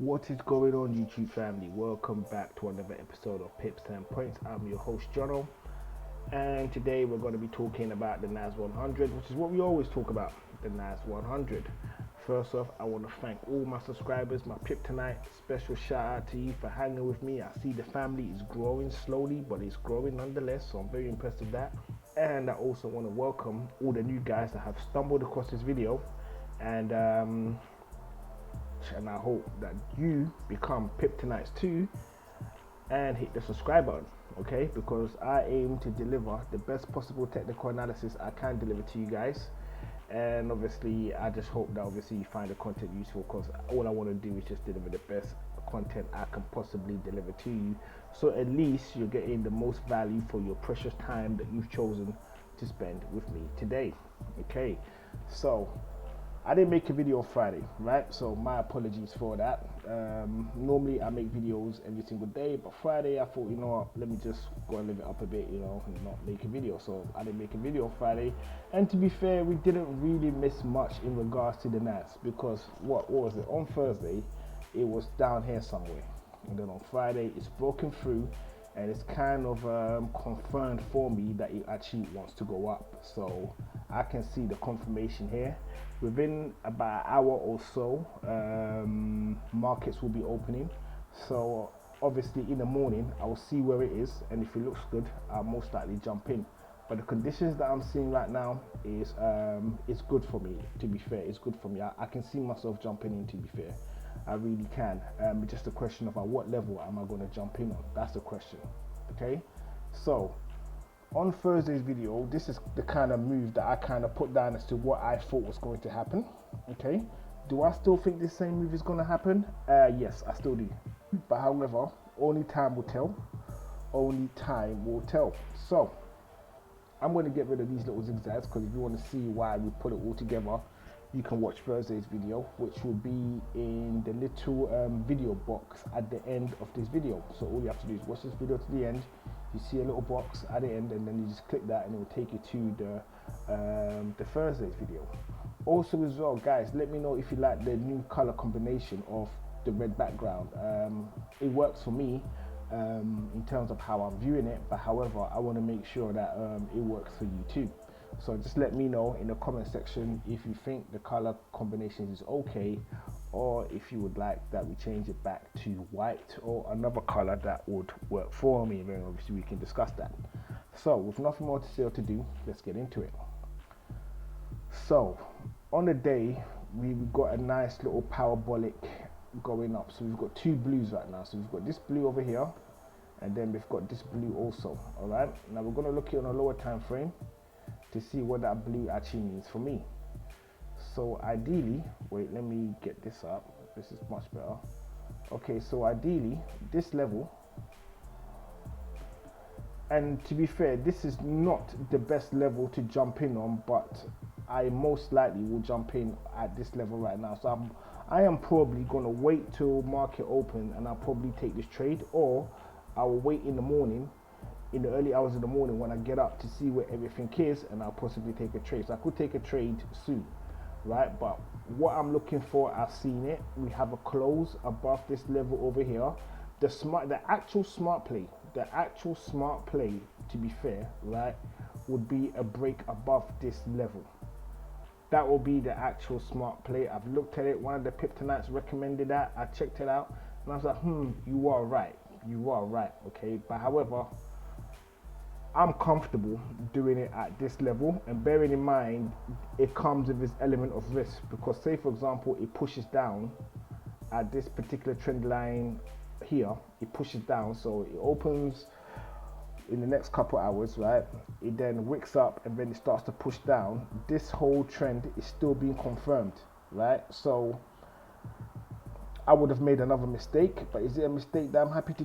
What is going on, YouTube family? Welcome back to another episode of Pips and Points. I'm your host, Jono, and today we're going to be talking about the NAS100, which is what we always talk about, the NAS100. First off, I want to thank all my subscribers, my Pip tonight. Special shout out to you for hanging with me. I see the family is growing slowly, but it's growing nonetheless, so I'm very impressed with that. And I also want to welcome all the new guys that have stumbled across this video, and I hope that you become Piptonites too and hit the subscribe button, okay? Because I aim to deliver the best possible technical analysis I can deliver to you guys, and obviously I just hope that obviously you find the content useful, because all I want to do is just deliver the best content I can possibly deliver to you, so at least you're getting the most value for your precious time that you've chosen to spend with me today. Okay, so I didn't make a video on Friday, right? So my apologies for that. Normally I make videos every single day, but Friday I thought, you know what, let me just go and live it up a bit, and not make a video. So I didn't make a video on Friday. And to be fair, we didn't really miss much in regards to the NAS, because what was it? On Thursday, it was down here somewhere. And then on Friday, it's broken through, and it's kind of confirmed for me that it actually wants to go up. So I can see the confirmation here. Within about an hour or so, markets will be opening. So obviously in the morning, I will see where it is, and if it looks good, I'll most likely jump in. But the conditions that I'm seeing right now is it's good for me. To be fair, it's good for me. I can see myself jumping in. To be fair, I really can. It's just a question of at what level am I going to jump in on? That's the question. Okay, so on Thursday's video, this is the kind of move that I kind of put down as to what I thought was going to happen. Okay, do I still think this same move is going to happen? Yes, I still do. But however, only time will tell. Only time will tell. So I'm going to get rid of these little zigzags, because if you want to see why we put it all together, you can watch Thursday's video, which will be in the little video box at the end of this video. So all you have to do is watch this video to the end. You see a little box at the end, and then you just click that, and it will take you to the Thursday's video. Also as well, guys, let me know if you like the new color combination of the red background. It works for me in terms of how I'm viewing it, but however, I want to make sure that it works for you too. So just let me know in the comment section if you think the color combination is okay, or if you would like that we change it back to white or another color that would work for me. Then obviously we can discuss that. So with nothing more to say or to do, let's get into it. So on the day, we got a nice little parabolic going up. So we've got two blues right now. So we've got this blue over here, and then we've got this blue also. All right, now we're going to look at it on a lower time frame to see what that blue actually means for me. So ideally, wait, let me get this up. This is much better. Okay, so ideally, this level, and to be fair, this is not the best level to jump in on, but I most likely will jump in at this level right now. So I am probably going to wait till market open, and I'll probably take this trade, or I will wait in the morning, in the early hours of the morning when I get up, to see where everything is, and I'll possibly take a trade. So I could take a trade soon, right? But what I'm looking for, I've seen it. We have a close above this level over here. The actual smart play, to be fair, right, would be a break above this level. That will be the actual smart play. I've looked at it. One of the Piptonites recommended that. I checked it out, and I was like, you are right. You are right. Okay, but however, I'm comfortable doing it at this level, and bearing in mind it comes with this element of risk, because say for example it pushes down at this particular trend line here, it pushes down, so it opens in the next couple hours, right? It then wicks up, and then it starts to push down. This whole trend is still being confirmed, right? So I would have made another mistake, but is it a mistake that I'm happy to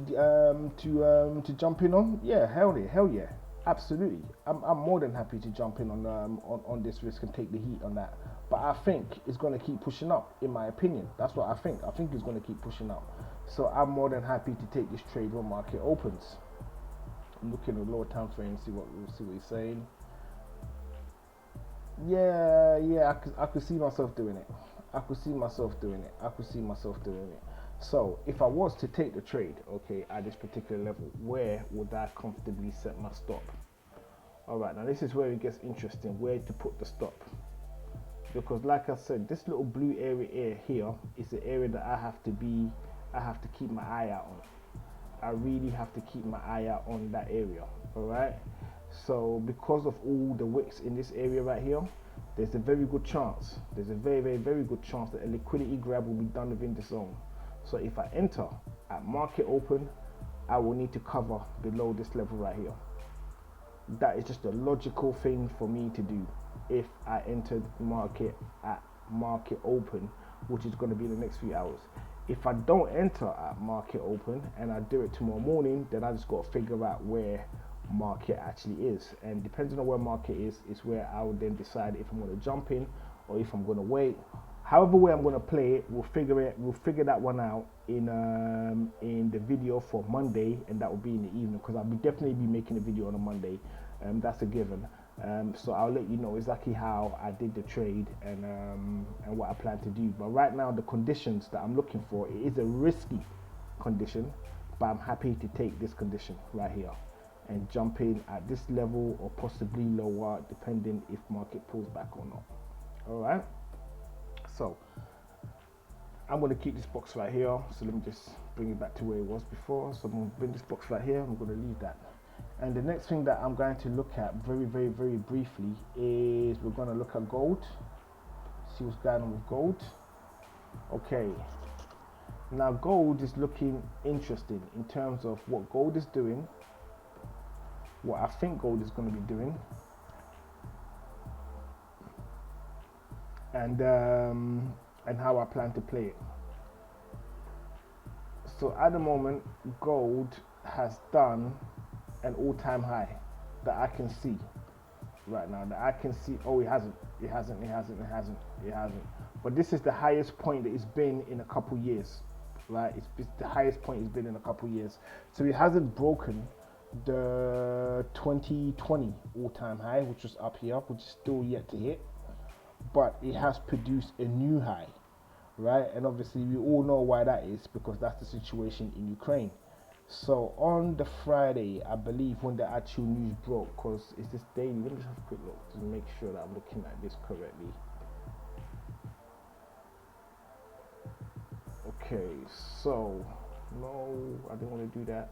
jump in on? Yeah, hell yeah, absolutely. I'm more than happy to jump in on this risk and take the heat on that. But I think it's going to keep pushing up, in my opinion. That's what I think. I think it's going to keep pushing up. So I'm more than happy to take this trade when market opens. I'm looking at the lower time frame, see what he's saying. Yeah, I could see myself doing it. I could see myself doing it. So if I was to take the trade, okay, at this particular level, where would I comfortably set my stop? All right, now this is where it gets interesting, where to put the stop. Because like I said, this little blue area here is the area that I have to keep my eye out on. I really have to keep my eye out on that area, all right? So because of all the wicks in this area right here, there's a very good chance, there's a very good chance that a liquidity grab will be done within the zone. So if I enter at market open, I will need to cover below this level right here. That is just a logical thing for me to do if I entered market at market open, which is going to be in the next few hours. If I don't enter at market open and I do it tomorrow morning, then I just got to figure out where market actually is, and depending on where market is where I would then decide if I'm going to jump in or if I'm going to wait. However way I'm going to play it, we'll figure that one out in the video for Monday, and that will be in the evening, because I'll definitely be making a video on a Monday. That's a given. So I'll let you know exactly how I did the trade and what I plan to do. But right now, the conditions that I'm looking for, it is a risky condition, but I'm happy to take this condition right here and jump in at this level or possibly lower, depending if market pulls back or not. All right. So I'm going to keep this box right here. So let me just bring it back to where it was before. So I'm going to bring this box right here. I'm going to leave that. And the next thing that I'm going to look at very briefly is we're going to look at gold. See what's going on with gold. Okay. Now gold is looking interesting in terms of what gold is doing, what I think gold is going to be doing, and how I plan to play it. So at the moment, gold has done an all-time high that I can see right now. That I can see. Oh, it hasn't. But this is the highest point that it's been in a couple years, right? It's the highest point it's been in a couple years. So it hasn't broken the 2020 all-time high, which was up here, which is still yet to hit. But it has produced a new high, right? And obviously we all know why that is, because that's the situation in Ukraine. So on the Friday, I believe, when the actual news broke, because it's this daily, let me just have a quick look to make sure that I'm looking at this correctly. Okay, so no, I didn't want to do that,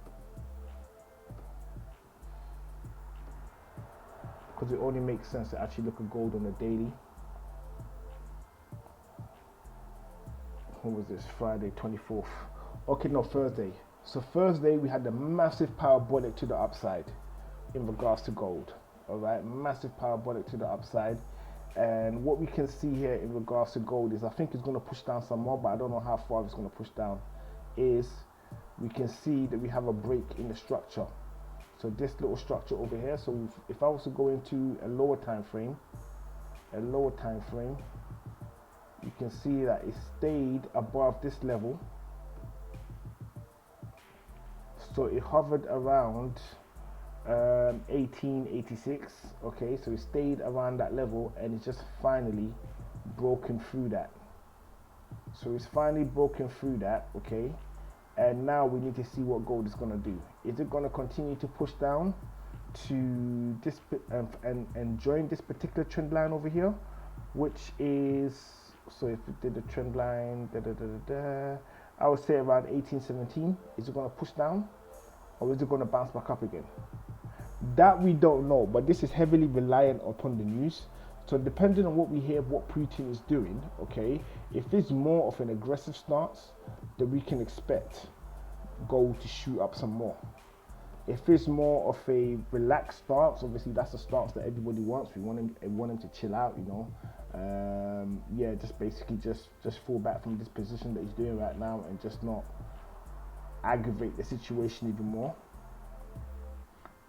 because it only makes sense to actually look at gold on the daily. What was this? Friday 24th. Okay, no, Thursday. So Thursday we had the massive parabolic to the upside in regards to gold. All right, massive parabolic to the upside. And what we can see here in regards to gold is, I think it's going to push down some more, but I don't know how far it's going to push down. Is we can see that we have a break in the structure. So this little structure over here. So if I was to go into a lower time frame, you can see that it stayed above this level. So it hovered around 1886. Okay, so it stayed around that level, and it's just finally broken through that. So it's finally broken through that. Okay, and now we need to see what gold is going to do. Is it going to continue to push down to this and join this particular trend line over here, which is, so if it did the trend line, I would say around 1817. Is it going to push down, or is it going to bounce back up again? That we don't know, but this is heavily reliant upon the news. So depending on what we hear, what Putin is doing, okay, if it's more of an aggressive stance, then we can expect gold to shoot up some more. If it's more of a relaxed stance, obviously that's the stance that everybody wants. We want him to chill out, you know. Yeah, just basically just fall back from this position that he's doing right now and just not aggravate the situation even more.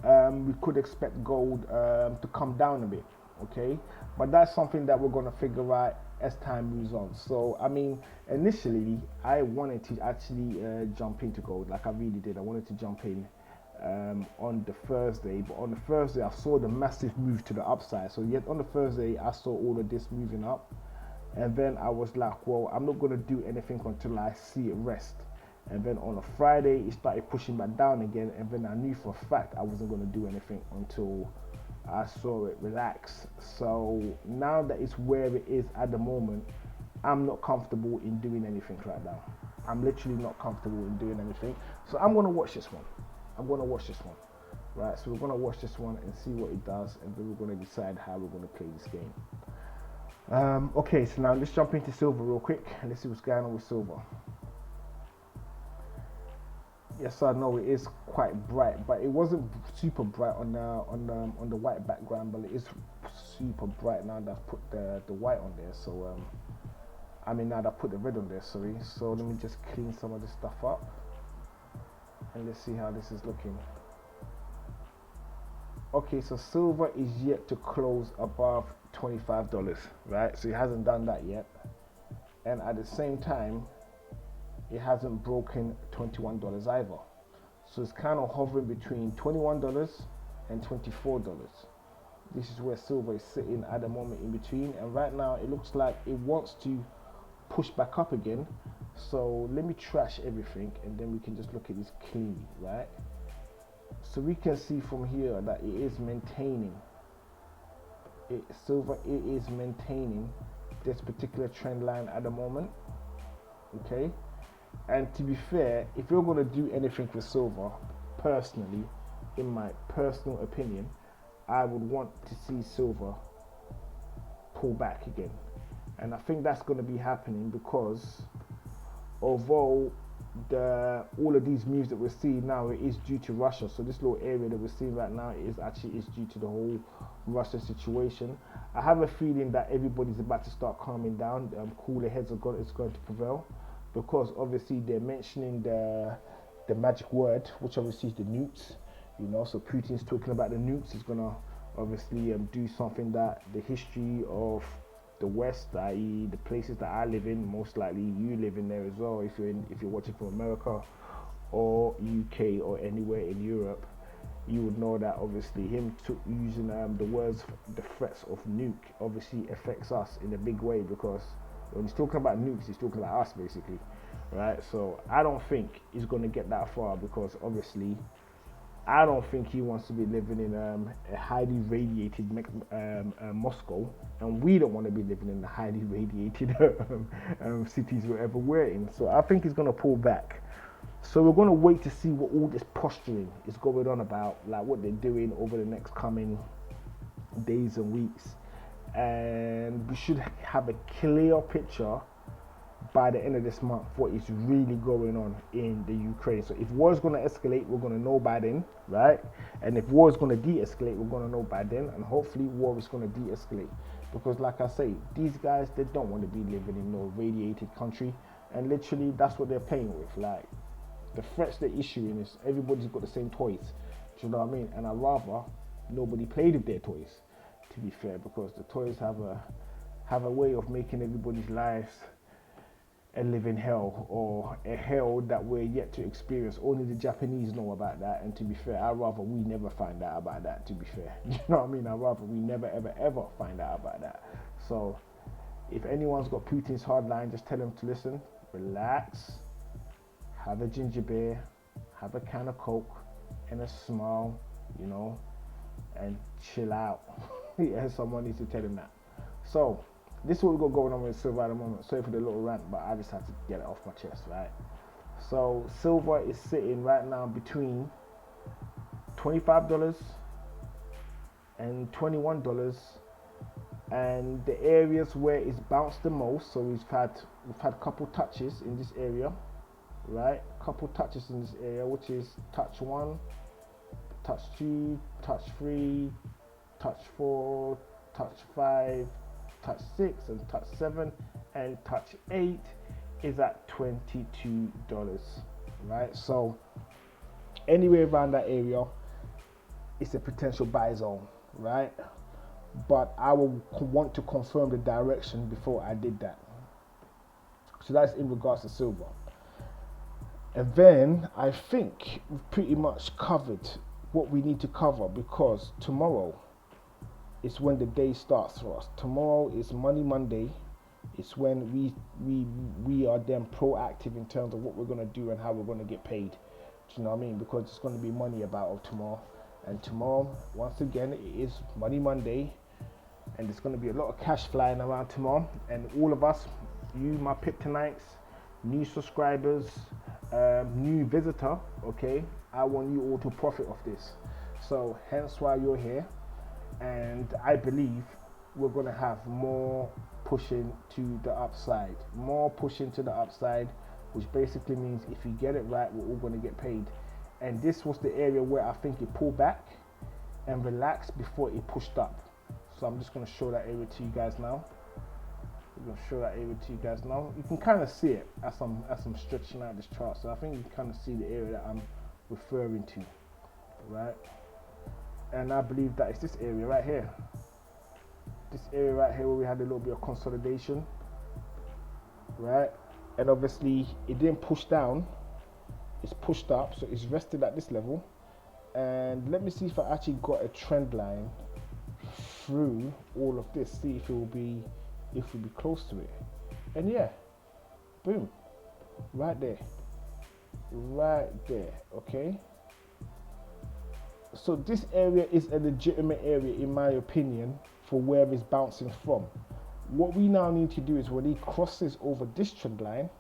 We could expect gold to come down a bit, okay, but that's something that we're going to figure out as time moves on. So I mean, initially I wanted to actually jump into gold, like I really did. I wanted to jump in on the Thursday, but on the Thursday I saw the massive move to the upside. So yet on the Thursday I saw all of this moving up, And then I was like, well, I'm not going to do anything until I see it rest. And then on a Friday, it started pushing back down again. And then I knew for a fact I wasn't going to do anything until I saw it relax. So now that it's where it is at the moment, I'm not comfortable in doing anything right now. I'm literally not comfortable in doing anything. So I'm going to watch this one. Right, so we're going to watch this one and see what it does. And then we're going to decide how we're going to play this game. Okay, so now let's jump into silver real quick and let's see what's going on with silver. Yes, I know it is quite bright, but it wasn't super bright on the white background, but it is super bright now that I've put the white on there. So now that I put the red on there, sorry. So let me just clean some of this stuff up and let's see how this is looking. Okay, so silver is yet to close above $25, right? So it hasn't done that yet, and at the same time it hasn't broken $21 either. So it's kind of hovering between $21 and $24. This is where silver is sitting at the moment, in between, and right now it looks like it wants to push back up again. So let me trash everything and then we can just look at this cleanly, right? So we can see from here that it is maintaining silver is maintaining this particular trend line at the moment. Okay, and to be fair, if you're going to do anything with silver, personally, in my personal opinion, I would want to see silver pull back again. And I think that's going to be happening because although all of these moves that we're seeing now, it is due to Russia. So this little area that we're seeing right now is due to the whole Russia situation. I have a feeling that everybody's about to start calming down. Cooler heads is going to prevail, because obviously they're mentioning the magic word, which obviously is the nukes. You know, so Putin's talking about the nukes. He's gonna obviously do something that the history of the West, i.e. the places that I live in, most likely you live in there as well, if you're watching from America or UK or anywhere in Europe, you would know that obviously him using the words, the threats of nuke, obviously affects us in a big way, because when he's talking about nukes, he's talking about us basically, right? So I don't think he's going to get that far, because obviously I don't think he wants to be living in a highly radiated Moscow, and we don't want to be living in the highly radiated cities wherever we're in. So I think he's going to pull back. So we're going to wait to see what all this posturing is going on about, like what they're doing over the next coming days and weeks. And we should have a clear picture by the end of this month what is really going on in the Ukraine. So if war is going to escalate, we're going to know by then, right? And if war is going to de-escalate, we're going to know by then, and hopefully war is going to de-escalate, because like I say, these guys, they don't want to be living in no radiated country, and literally that's what they're playing with. Like, the threats they're issuing is everybody's got the same toys, do you know what I mean? And I'd rather nobody played with their toys, to be fair, because the toys have a way of making everybody's lives a living hell, or a hell that we're yet to experience. Only the Japanese know about that, and to be fair, I'd rather we never find out about that, to be fair. You know what I mean? I'd rather we never ever find out about that. So if anyone's got Putin's hardline, just tell them to listen, relax, have a ginger beer, have a can of Coke and a smile, you know, and chill out. Yeah, someone needs to tell him that. So this is what we've got going on with silver at the moment. Sorry for the little rant, but I just had to get it off my chest, right? So silver is sitting right now between $25 and $21, and the areas where it's bounced the most. So we've had a couple touches in this area, right? Couple touches in this area, which is touch 1, touch 2, touch 3, touch 4, touch 5, touch 6, and touch 7, and touch 8 is at $22, right? So anywhere around that area, it's a potential buy zone, right? But I will want to confirm the direction before I did that. So that's in regards to silver. And then I think we've pretty much covered what we need to cover, because tomorrow is when the day starts for us. Tomorrow is Money Monday, It's when we are then proactive in terms of what we're gonna do and how we're gonna get paid. Do you know what I mean? Because it's gonna be money about tomorrow, and tomorrow, once again, it is Money Monday, and there's gonna be a lot of cash flying around tomorrow. And all of us, you, my Piptonites, new subscribers, new visitor, okay? I want you all to profit off this. So hence why you're here, and I believe we're gonna have more pushing to the upside, which basically means if you get it right, we're all gonna get paid. And this was the area where I think it pulled back and relaxed before it pushed up. So I'm just gonna show that area to you guys now. You can kind of see it as I'm stretching out this chart. So I think you can kind of see the area that I'm referring to, right? And I believe that it's this area right here. Where we had a little bit of consolidation, right? And obviously it didn't push down, it's pushed up, so it's rested at this level. And let me see if I actually got a trend line through all of this, see if we'll be close to it. And yeah, boom, right there, okay? So this area is a legitimate area in my opinion for where it's bouncing from. What we now need to do is when it crosses over this trend line,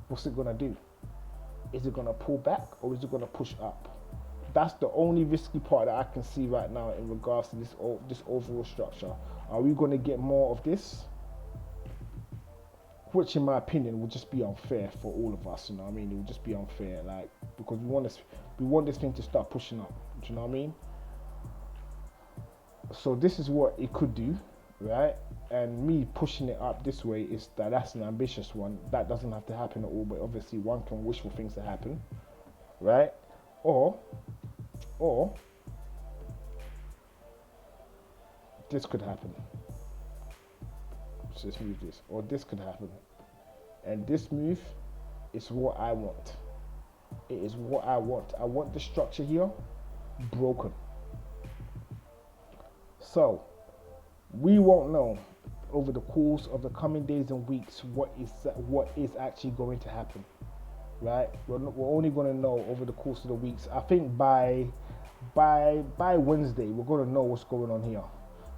what's it gonna do? Is it gonna pull back or is it gonna push up? That's the only risky part that I can see right now in regards to this overall structure. Are we gonna get more of this? Which in my opinion will just be unfair for all of us, you know what I mean? It will just be unfair, like, because we want this thing to start pushing up, do you know what I mean? So this is what it could do, right? And me pushing it up this way that's an ambitious one. That doesn't have to happen at all, but obviously one can wish for things to happen, right? Or this could happen. So let's move this, or this could happen. And this move is what I want. It is what I want. I want the structure here broken. So we won't know over the course of the coming days and weeks what is actually going to happen, right? We're only going to know over the course of the weeks. I think by Wednesday we're going to know what's going on here.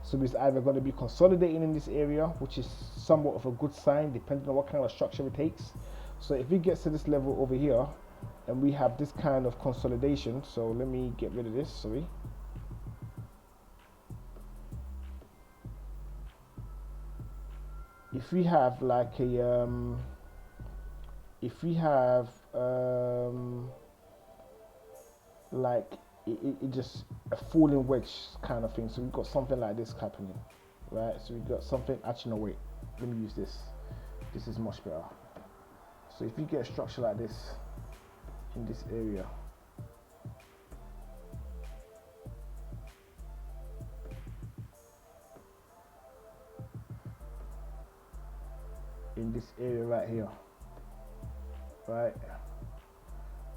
So it's either going to be consolidating in this area, which is somewhat of a good sign depending on what kind of structure it takes. So if it gets to this level over here and we have this kind of consolidation, so let me get rid of this, sorry. If we have like a like it just a falling wedge kind of thing, so we've got something like this happening, right? So we've got something, actually no wait, let me use this is much better. So if you get a structure like this in this area, right here, right,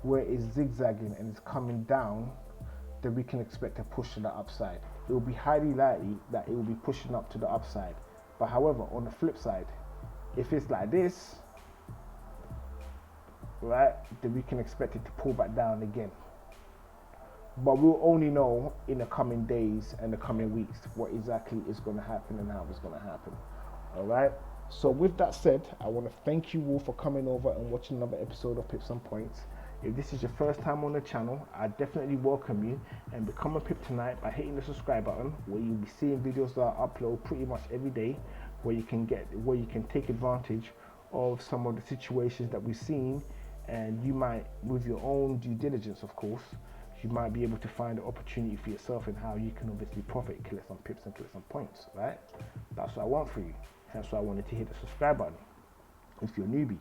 where it's zigzagging and it's coming down, then we can expect a push to the upside. It will be highly likely that it will be pushing up to the upside. But however, on the flip side, if it's like this, right, then we can expect it to pull back down again. But we'll only know in the coming days and the coming weeks what exactly is going to happen and how it's going to happen. All right. So with that said, I want to thank you all for coming over and watching another episode of Pips and Points. If this is your first time on the channel, I definitely welcome you, and become a Pip tonight by hitting the subscribe button, where you'll be seeing videos that I upload pretty much every day, where you can take advantage of some of the situations that we've seen, and you might, with your own due diligence of course, you might be able to find an opportunity for yourself and how you can obviously profit, collect some pips and collect some points, right? That's what I want for you. Hence why I wanted to hit the subscribe button if you're a newbie.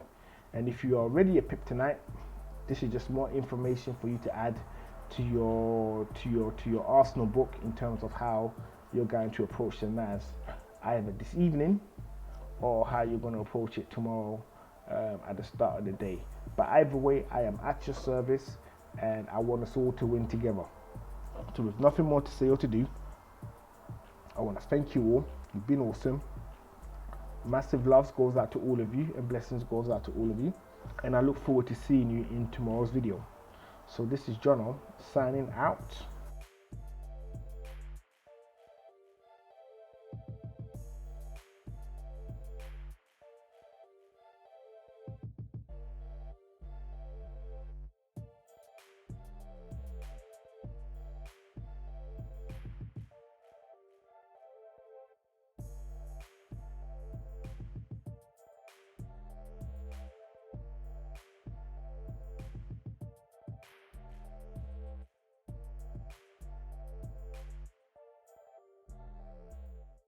And if you're already a Pip tonight, this is just more information for you to add to your arsenal book in terms of how you're going to approach the NAS either this evening or how you're going to approach it tomorrow at the start of the day. But either way, I am at your service, and I want us all to win together. So with nothing more to say or to do, I want to thank you all. You've been awesome. Massive loves goes out to all of you, and blessings goes out to all of you. And I look forward to seeing you in tomorrow's video. So this is Jono signing out.